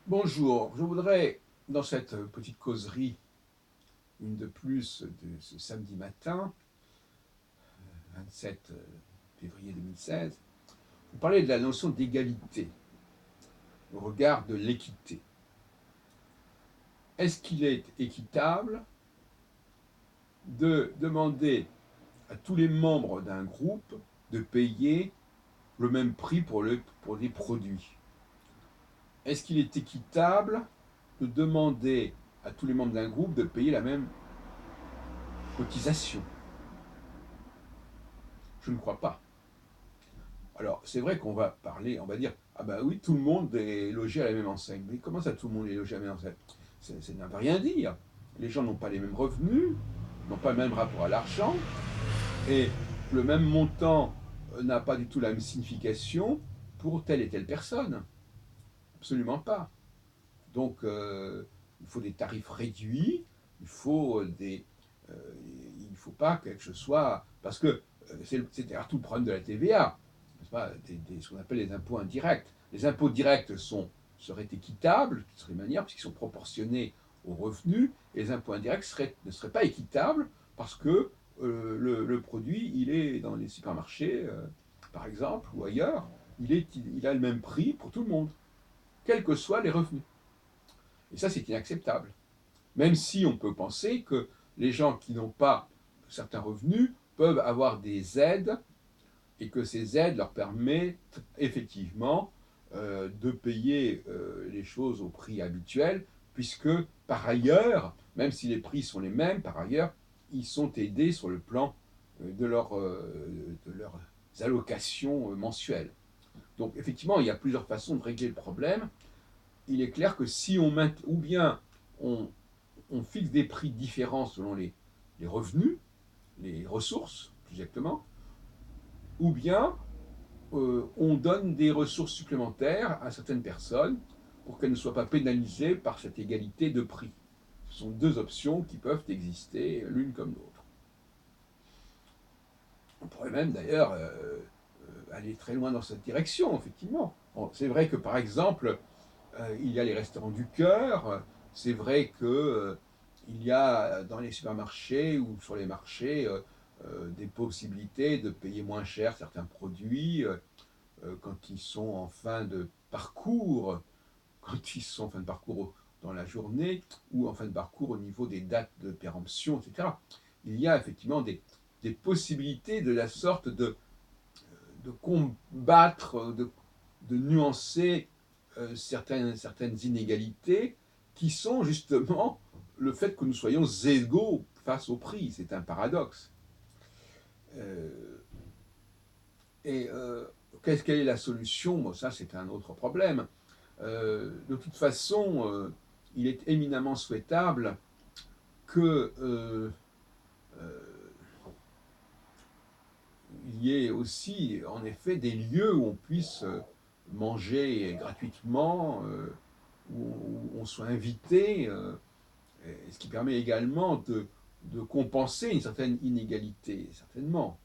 Bonjour, je voudrais, dans cette petite causerie, une de plus de ce samedi matin, 27 février 2016, vous parler de la notion d'égalité au regard de l'équité. Est-ce qu'il est équitable de demander à tous les membres d'un groupe de payer le même prix pour des produits? Est-ce qu'il est équitable de demander à tous les membres d'un groupe de payer la même cotisation? Je ne crois pas. Alors, c'est vrai qu'on va parler, on va dire, ah ben oui, tout le monde est logé à la même enseigne. Mais comment ça, tout le monde est logé à la même enseigne? Ça ne veut rien dire. Les gens n'ont pas les mêmes revenus, n'ont pas le même rapport à l'argent, et le même montant n'a pas du tout la même signification pour telle et telle personne. Absolument pas. Donc, il faut des tarifs réduits, il faut euh, il faut pas que quelque chose soit, parce que c'est tout le problème de la TVA, n'est-ce pas, ce qu'on appelle les impôts indirects. Les impôts directs seraient équitables, de toute manière, puisqu'ils sont proportionnés aux revenus, et les impôts indirects ne seraient pas équitables parce que le produit, il est dans les supermarchés, par exemple, ou ailleurs, il a le même prix pour tout le monde, quels que soient les revenus. Et ça, c'est inacceptable. Même si on peut penser que les gens qui n'ont pas certains revenus peuvent avoir des aides et que ces aides leur permettent effectivement de payer les choses au prix habituel, puisque par ailleurs, même si les prix sont les mêmes, par ailleurs, ils sont aidés sur le plan de leurs allocations mensuelles. Donc effectivement, il y a plusieurs façons de régler le problème. Il est clair que si on ou bien on, on fixe des prix différents selon les revenus, les ressources, plus exactement, ou bien on donne des ressources supplémentaires à certaines personnes pour qu'elles ne soient pas pénalisées par cette égalité de prix. Ce sont deux options qui peuvent exister l'une comme l'autre. On pourrait même d'ailleurs aller très loin dans cette direction, effectivement. C'est vrai que par exemple, il y a les restaurants du cœur, c'est vrai que il y a dans les supermarchés ou sur les marchés des possibilités de payer moins cher certains produits quand ils sont en fin de parcours, quand ils sont en fin de parcours dans la journée ou en fin de parcours au niveau des dates de péremption, etc. Il y a effectivement des possibilités de la sorte de combattre, de nuancer certaines inégalités qui sont justement le fait que nous soyons égaux face au prix. C'est un paradoxe. Euh, et quelle est la solution? Bon, ça, c'est un autre problème. De toute façon, il est éminemment souhaitable que il y ait aussi, en effet, des lieux où on puisse manger gratuitement, où on soit invité, ce qui permet également de compenser une certaine inégalité, certainement.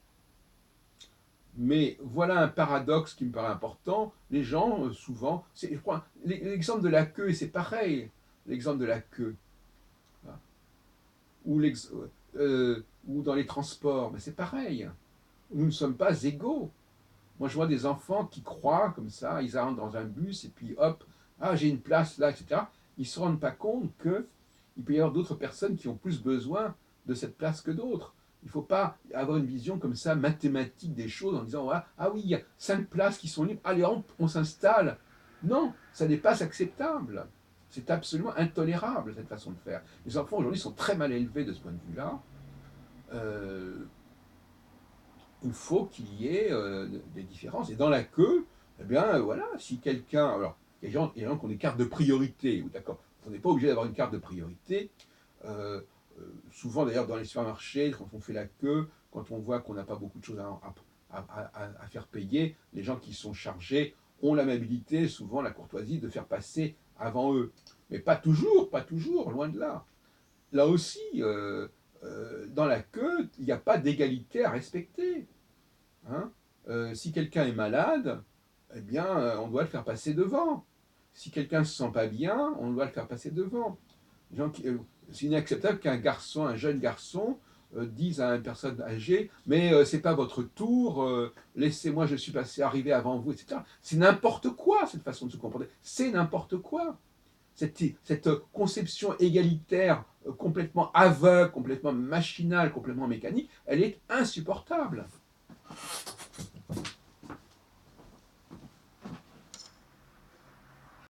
Mais voilà un paradoxe qui me paraît important. Les gens, souvent, je crois, l'exemple de la queue, c'est pareil, l'exemple de la queue, hein, ou, ou dans les transports, mais c'est pareil. Nous ne sommes pas égaux. Moi, je vois des enfants qui croient comme ça, ils rentrent dans un bus et puis hop, ah, j'ai une place là, etc. Ils ne se rendent pas compte qu'il peut y avoir d'autres personnes qui ont plus besoin de cette place que d'autres. Il ne faut pas avoir une vision comme ça mathématique des choses en disant ah, ah oui, il y a 5 places qui sont libres, allez, on s'installe. Non, ça n'est pas acceptable. C'est absolument intolérable cette façon de faire. Les enfants aujourd'hui sont très mal élevés de ce point de vue-là. Euh, il faut qu'il y ait des différences. Et dans la queue, eh bien, voilà, si quelqu'un. Alors, il y a des gens qui ont des cartes de priorité, d'accord. On n'est pas obligé d'avoir une carte de priorité. Euh, Souvent, d'ailleurs, dans les supermarchés, quand on fait la queue, quand on voit qu'on n'a pas beaucoup de choses à faire payer, les gens qui sont chargés ont l'amabilité, souvent la courtoisie, de faire passer avant eux. Mais pas toujours, pas toujours, loin de là. Là aussi, dans la queue, il n'y a pas d'égalité à respecter. Hein. Si quelqu'un est malade, eh bien, on doit le faire passer devant. Si quelqu'un ne se sent pas bien, on doit le faire passer devant. C'est inacceptable qu'un garçon, un jeune garçon, dise à une personne âgée, mais c'est pas votre tour, laissez-moi, je suis arrivé avant vous, etc. C'est n'importe quoi cette façon de se comporter. C'est n'importe quoi. Cette conception égalitaire complètement aveugle, complètement machinale, complètement mécanique, elle est insupportable.